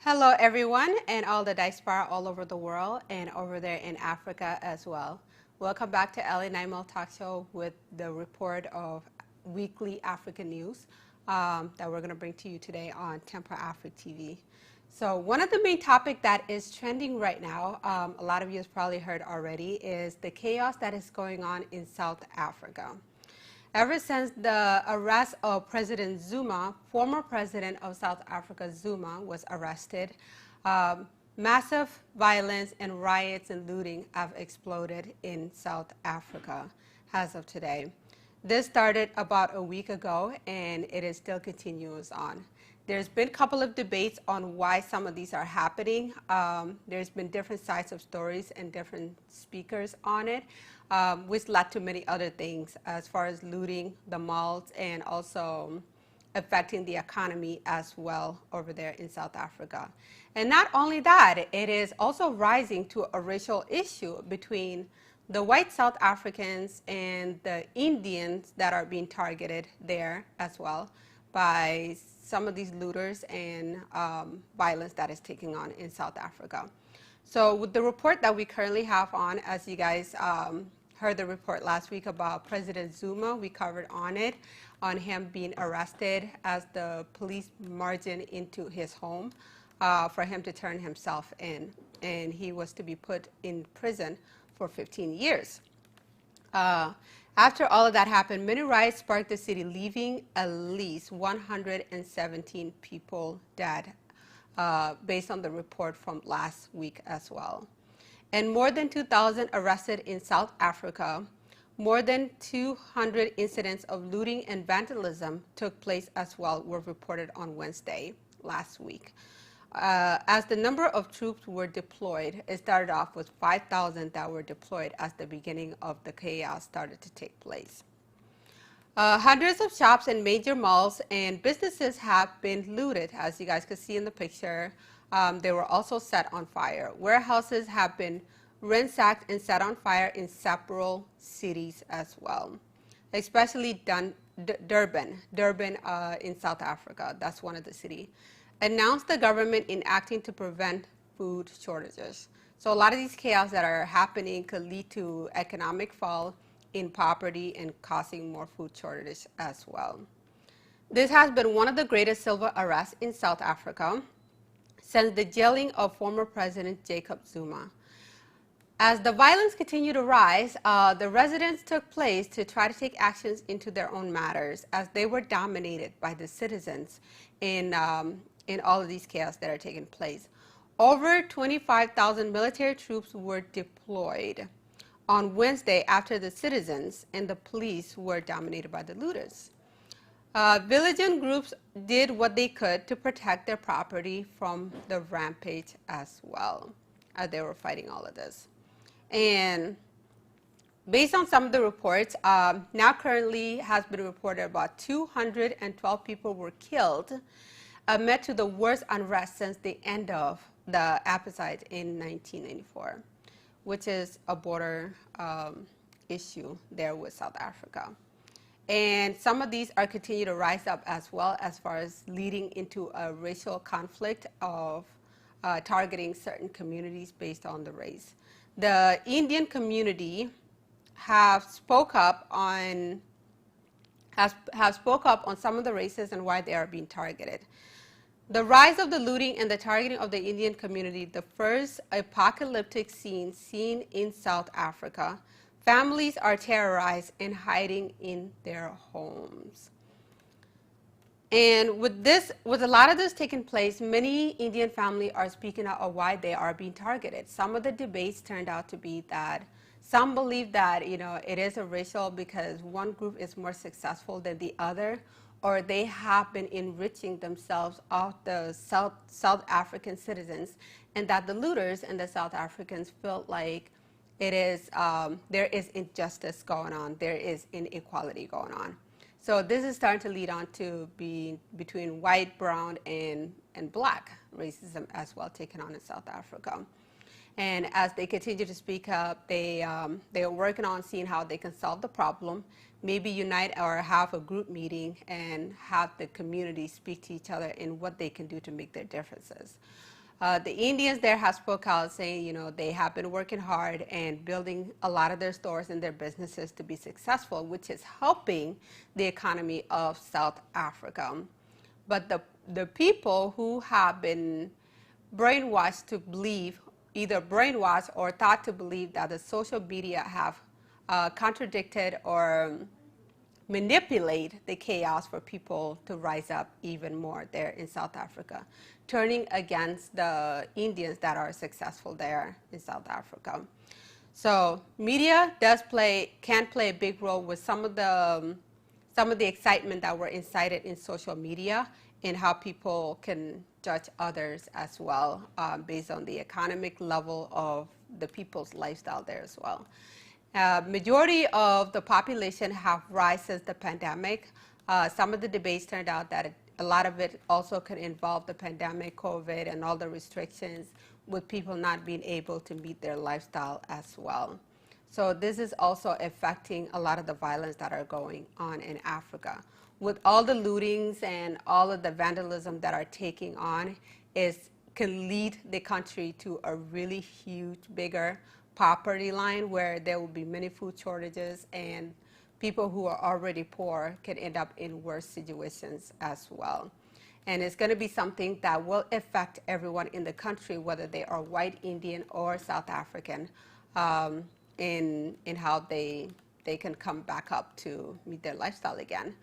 Hello, everyone, and all the diaspora all over the world and over there in Africa as well. Welcome back to LA Naimel Talk Show with the report of weekly African news that we're going to bring to you today on Tempo Africa TV. So one of the main topics that is trending right now, a lot of you have probably heard already, is the chaos that is going on in South Africa. Ever since the arrest of President Zuma, former president of South Africa Zuma was arrested, massive violence and riots and looting have exploded in South Africa as of today. This started about a week ago and it is still continuous on. There's been a couple of debates on why some of these are happening. There's been different sides of stories and different speakers on it, which led to many other things as far as looting the malls and also affecting the economy as well over there in South Africa. And not only that, it is also rising to a racial issue between the white South Africans and the Indians that are being targeted there as well by some of these looters and violence that is taking on in South Africa. So with the report that we currently have on, as you guys heard the report last week about President Zuma, we covered on it, on him being arrested as the police marched into his home for him to turn himself in. And he was to be put in prison for 15 years. After all of that happened, many riots sparked the city, leaving at least 117 people dead, based on the report from last week as well. And more than 2,000 arrested in South Africa. More than 200 incidents of looting and vandalism took place as well, were reported on Wednesday last week. As the number of troops were deployed, it started off with 5,000 that were deployed as the beginning of the chaos started to take place. Hundreds of shops and major malls and businesses have been looted, as you guys can see in the picture. They were also set on fire. Warehouses have been ransacked and set on fire in several cities as well, especially Durban in South Africa. That's one of the cities. Announced the government in acting to prevent food shortages. So a lot of these chaos that are happening could lead to economic fall in poverty and causing more food shortages as well. This has been one of the greatest civil unrest in South Africa since the jailing of former President Jacob Zuma. As the violence continued to rise, the residents took place to try to take actions into their own matters as they were dominated by the citizens in all of these chaos that are taking place. Over 25,000 military troops were deployed on Wednesday after the citizens and the police were dominated by the looters. Vigilant groups did what they could to protect their property from the rampage as well as they were fighting all of this. And based on some of the reports, now currently has been reported about 212 people were killed amid to the worst unrest since the end of the apartheid in 1994, which is a border issue there with South Africa. And some of these are continuing to rise up as well as far as leading into a racial conflict of targeting certain communities based on the race. The Indian community have spoke up on some of the races and why they are being targeted. The rise of the looting and the targeting of the Indian community, the first apocalyptic scene seen in South Africa. Families are terrorized and hiding in their homes. And with a lot of this taking place, many Indian families are speaking out of why they are being targeted. Some of the debates turned out to be that some believe that, it is a racial because one group is more successful than the other, or they have been enriching themselves off the South African citizens, and that the looters and the South Africans feel like it is there is injustice going on, there is inequality going on. So this is starting to lead on to be between white, brown, and black racism as well taken on in South Africa. And as they continue to speak up, they are working on seeing how they can solve the problem maybe unite or have a group meeting and have the community speak to each other in what they can do to make their differences. The Indians there have spoke out saying, they have been working hard and building a lot of their stores and their businesses to be successful, which is helping the economy of South Africa. But the people who have been brainwashed to believe, either brainwashed or thought to believe that the social media have contradicted or manipulate the chaos for people to rise up even more there in South Africa, turning against the Indians that are successful there in South Africa. So media can play a big role with some of the excitement that were incited in social media and how people can judge others as well, based on the economic level of the people's lifestyle there as well. Majority of the population have rise since the pandemic. Some of the debates turned out that a lot of it also could involve the pandemic, COVID, and all the restrictions with people not being able to meet their lifestyle as well. So this is also affecting a lot of the violence that are going on in Africa. With all the lootings and all of the vandalism that are taking on, can lead the country to a really huge, bigger poverty line where there will be many food shortages, and people who are already poor can end up in worse situations as well. And it's going to be something that will affect everyone in the country, whether they are white, Indian, or South African, in how they can come back up to meet their lifestyle again.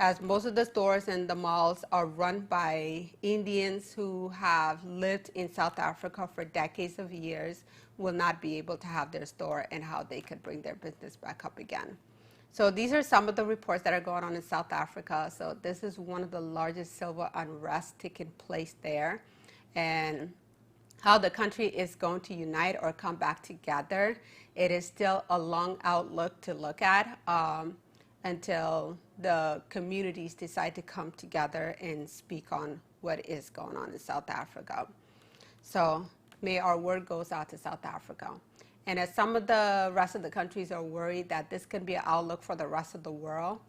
As most of the stores and the malls are run by Indians who have lived in South Africa for decades of years, will not be able to have their store, and how they could bring their business back up again. So these are some of the reports that are going on in South Africa. So this is one of the largest civil unrest taking place there, and how the country is going to unite or come back together, it is still a long outlook to look at, until the communities decide to come together and speak on what is going on in South Africa. So may our word goes out to South Africa. And as some of the rest of the countries are worried that this can be an outlook for the rest of the world,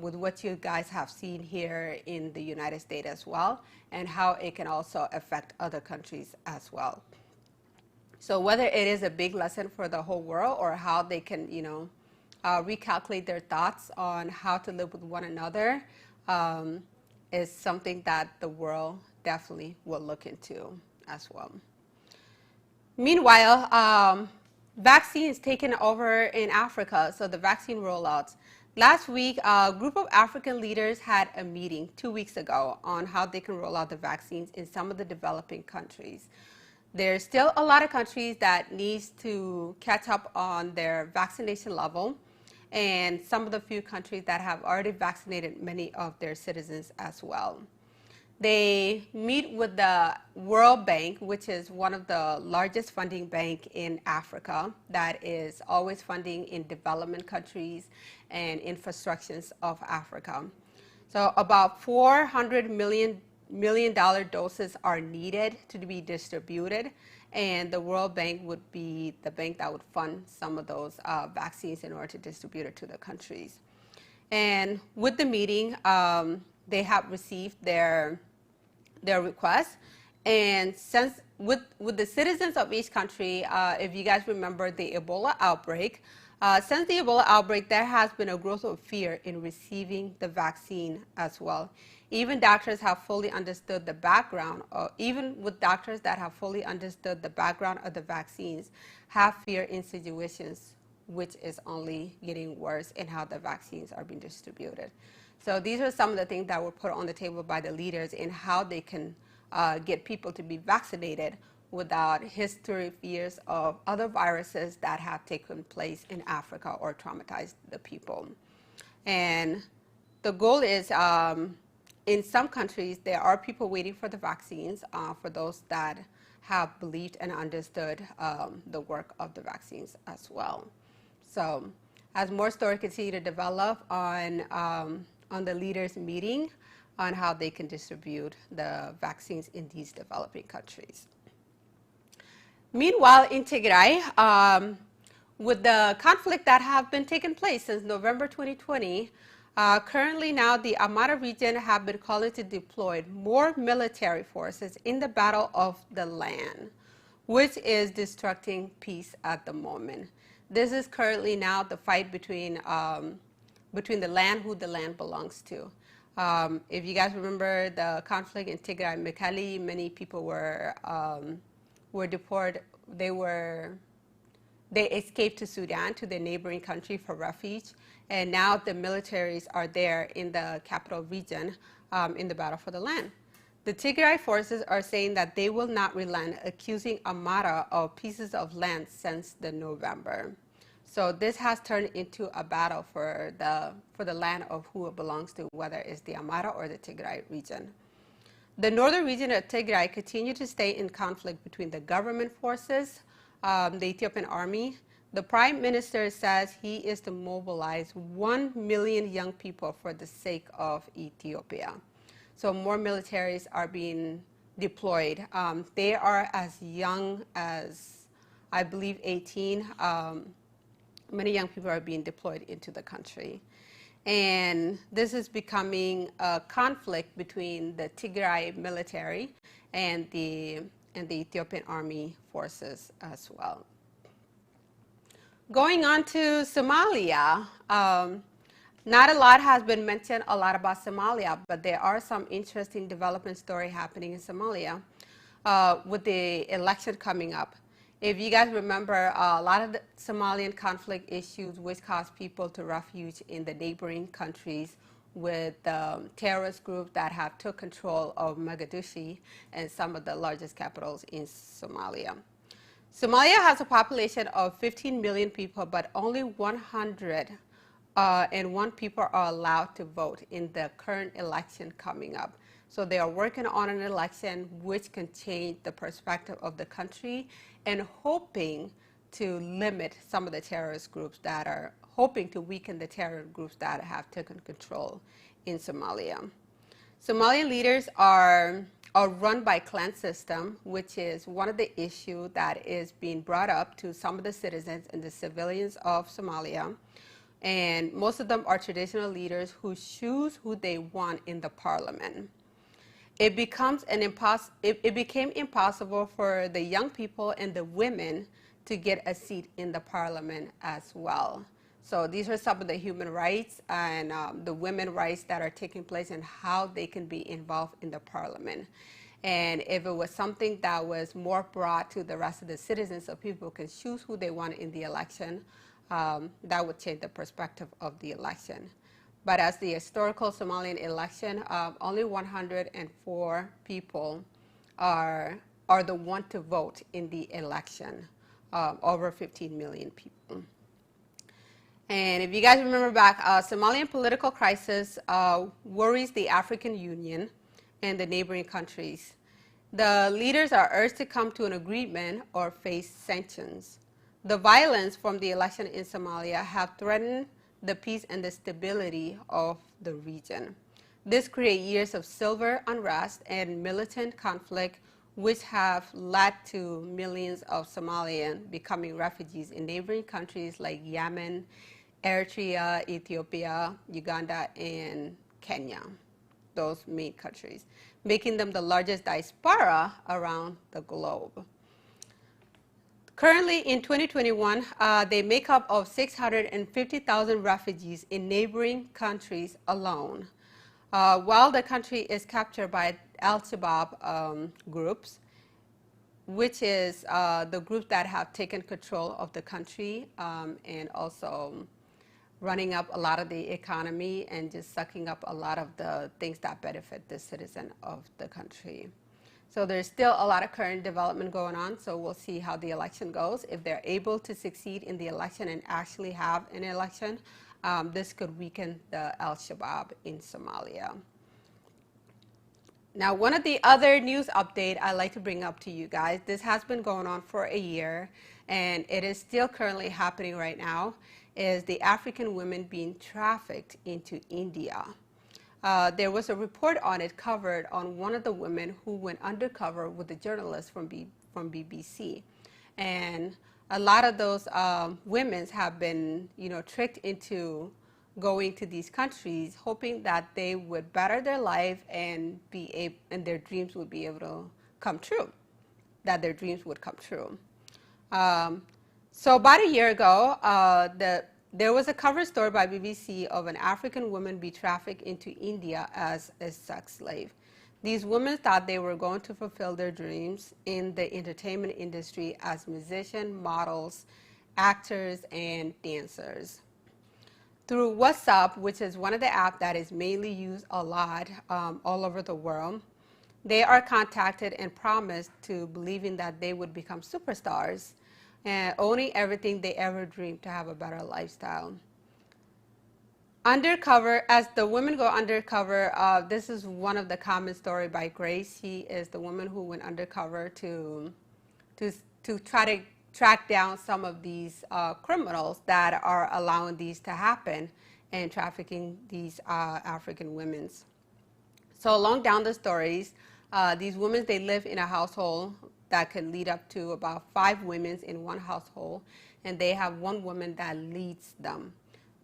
with what you guys have seen here in the United States as well, and how it can also affect other countries as well. So whether it is a big lesson for the whole world, or how they can, recalculate their thoughts on how to live with one another, is something that the world definitely will look into as well. Meanwhile, vaccines taken over in Africa, so the vaccine rollouts. Last week, a group of African leaders had a meeting 2 weeks ago on how they can roll out the vaccines in some of the developing countries. There's still a lot of countries that needs to catch up on their vaccination level, and some of the few countries that have already vaccinated many of their citizens as well. They meet with the World Bank, which is one of the largest funding bank in Africa that is always funding in development countries and infrastructures of Africa. So about $400 million doses are needed to be distributed, and the World Bank would be the bank that would fund some of those vaccines in order to distribute it to the countries. And with the meeting, they have received their requests, and since with the citizens of each country, if you guys remember the Ebola outbreak, since the Ebola outbreak, there has been a growth of fear in receiving the vaccine as well. Even doctors have fully understood the background, or even with doctors that have fully understood the background of the vaccines, have fear in situations which is only getting worse in how the vaccines are being distributed. So these are some of the things that were put on the table by the leaders in how they can get people to be vaccinated without history fears of other viruses that have taken place in Africa or traumatized the people. And the goal is, in some countries, there are people waiting for the vaccines, for those that have believed and understood the work of the vaccines as well. So as more stories continue to develop on the leaders meeting on how they can distribute the vaccines in these developing countries. Meanwhile, in Tigray, With the conflict that have been taking place since November 2020, currently now the Amara region have been calling to deploy more military forces in the battle of the land, which is destructing peace at the moment. This is currently now the fight between the land, who the land belongs to. If you guys remember the conflict in Tigray and Mekelle, many people were deported. They escaped to Sudan, to their neighboring country for refuge, and now the militaries are there in the capital region in the battle for the land. The Tigray forces are saying that they will not relent, accusing Amara of pieces of land since the November. So this has turned into a battle for the land of who it belongs to, whether it's the Amara or the Tigray region. The northern region of Tigray continued to stay in conflict between the government forces, the Ethiopian army. The prime minister says he is to mobilize 1 million young people for the sake of Ethiopia. So more militaries are being deployed. They are as young as, I believe, 18. Many young people are being deployed into the country. And this is becoming a conflict between the Tigray military and the Ethiopian army forces as well. Going on to Somalia, not a lot has been mentioned about Somalia, but there are some interesting development story happening in Somalia with the election coming up. If you guys remember, a lot of the Somalian conflict issues which caused people to refuge in the neighboring countries with terrorist groups that have took control of Mogadishu and some of the largest capitals in Somalia. Somalia has a population of 15 million people, but only 101 people are allowed to vote in the current election coming up. So they are working on an election which can change the perspective of the country and hoping to limit some of the terrorist groups that are hoping to weaken the terror groups that have taken control in Somalia. Somalian leaders are run by clan system, which is one of the issues that is being brought up to some of the citizens and the civilians of Somalia. And most of them are traditional leaders who choose who they want in the parliament. It became impossible for the young people and the women to get a seat in the parliament as well. So these are some of the human rights and the women rights that are taking place and how they can be involved in the parliament. And if it was something that was more broad to the rest of the citizens, so people can choose who they want in the election, that would change the perspective of the election. But as the historical Somalian election, only 104 people are the one to vote in the election, over 15 million people. And if you guys remember back, Somalian political crisis worries the African Union and the neighboring countries. The leaders are urged to come to an agreement or face sanctions. The violence from the election in Somalia have threatened the peace and the stability of the region. This creates years of civil unrest and militant conflict, which have led to millions of Somalians becoming refugees in neighboring countries like Yemen, Eritrea, Ethiopia, Uganda, and Kenya, those main countries, making them the largest diaspora around the globe. Currently, in 2021, they make up of 650,000 refugees in neighboring countries alone. While the country is captured by Al-Shabaab groups, which is the groups that have taken control of the country and also running up a lot of the economy and just sucking up a lot of the things that benefit the citizen of the country. So there's still a lot of current development going on, so we'll see how the election goes. If they're able to succeed in the election and actually have an election, this could weaken the Al-Shabaab in Somalia. Now, one of the other news update I'd like to bring up to you guys, this has been going on for a year, and it is still currently happening right now, is the African women being trafficked into India. There was a report on it covered on one of the women who went undercover with a journalist from BBC. And a lot of those women have been, tricked into going to these countries, hoping that they would better their life and and their dreams would be able to come true. That their dreams would come true. So about a year ago, there was a cover story by BBC of an African woman being trafficked into India as a sex slave. These women thought they were going to fulfill their dreams in the entertainment industry as musicians, models, actors, and dancers. Through WhatsApp, which is one of the apps that is mainly used a lot all over the world, they are contacted and promised to believing that they would become superstars and owning everything they ever dreamed to have a better lifestyle. Undercover, as the women go undercover, this is one of the common story by Grace. She is the woman who went undercover to try to track down some of these criminals that are allowing these to happen and trafficking these African women. So along down the stories, these women, they live in a household that could lead up to about 5 women in one household, and they have one woman that leads them.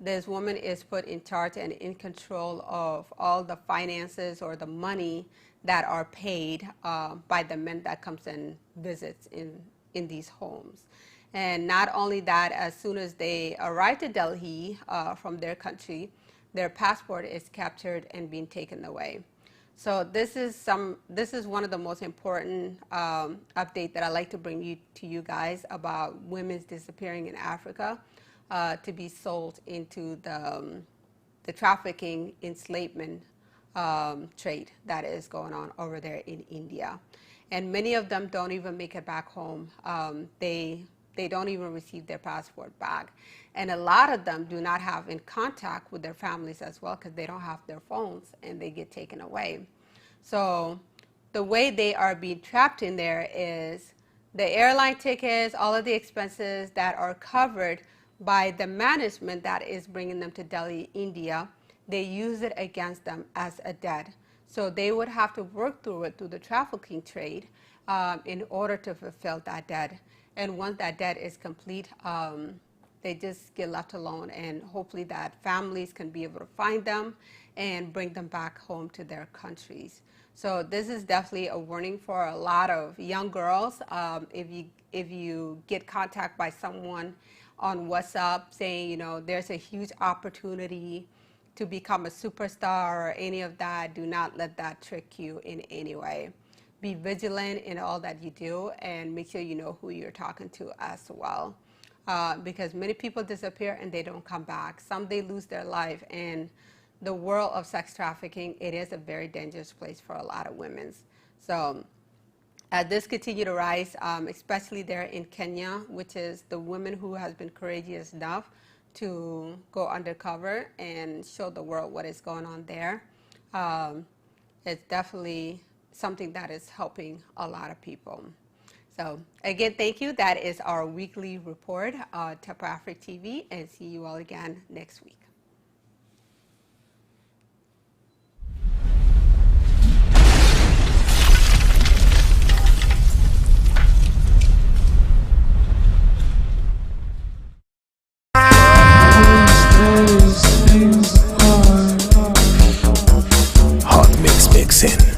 This woman is put in charge and in control of all the finances or the money that are paid by the men that comes and visits in these homes. And not only that, as soon as they arrive to Delhi from their country, their passport is captured and being taken away. So this is one of the most important updates that I'd like to bring to you guys about women's disappearing in Africa to be sold into the trafficking, enslavement trade that is going on over there in India. And many of them don't even make it back home. They don't even receive their passport back. And a lot of them do not have in contact with their families as well because they don't have their phones and they get taken away. So the way they are being trapped in there is the airline tickets, all of the expenses that are covered by the management that is bringing them to Delhi, India, they use it against them as a debt. So they would have to work through it through the trafficking trade in order to fulfill that debt. And once that debt is complete, they just get left alone, and hopefully that families can be able to find them and bring them back home to their countries. So this is definitely a warning for a lot of young girls. If you get contact by someone on WhatsApp saying, there's a huge opportunity to become a superstar or any of that, do not let that trick you in any way. Be vigilant in all that you do and make sure you know who you're talking to as well. Because many people disappear and they don't come back. Some, they lose their life. And the world of sex trafficking, it is a very dangerous place for a lot of women. So as this continue to rise, especially there in Kenya, which is the woman who has been courageous enough to go undercover and show the world what is going on there, it's definitely something that is helping a lot of people. So again, thank you. That is our weekly report, Tep Africa TV, and see you all again next week. Hot mix mixing.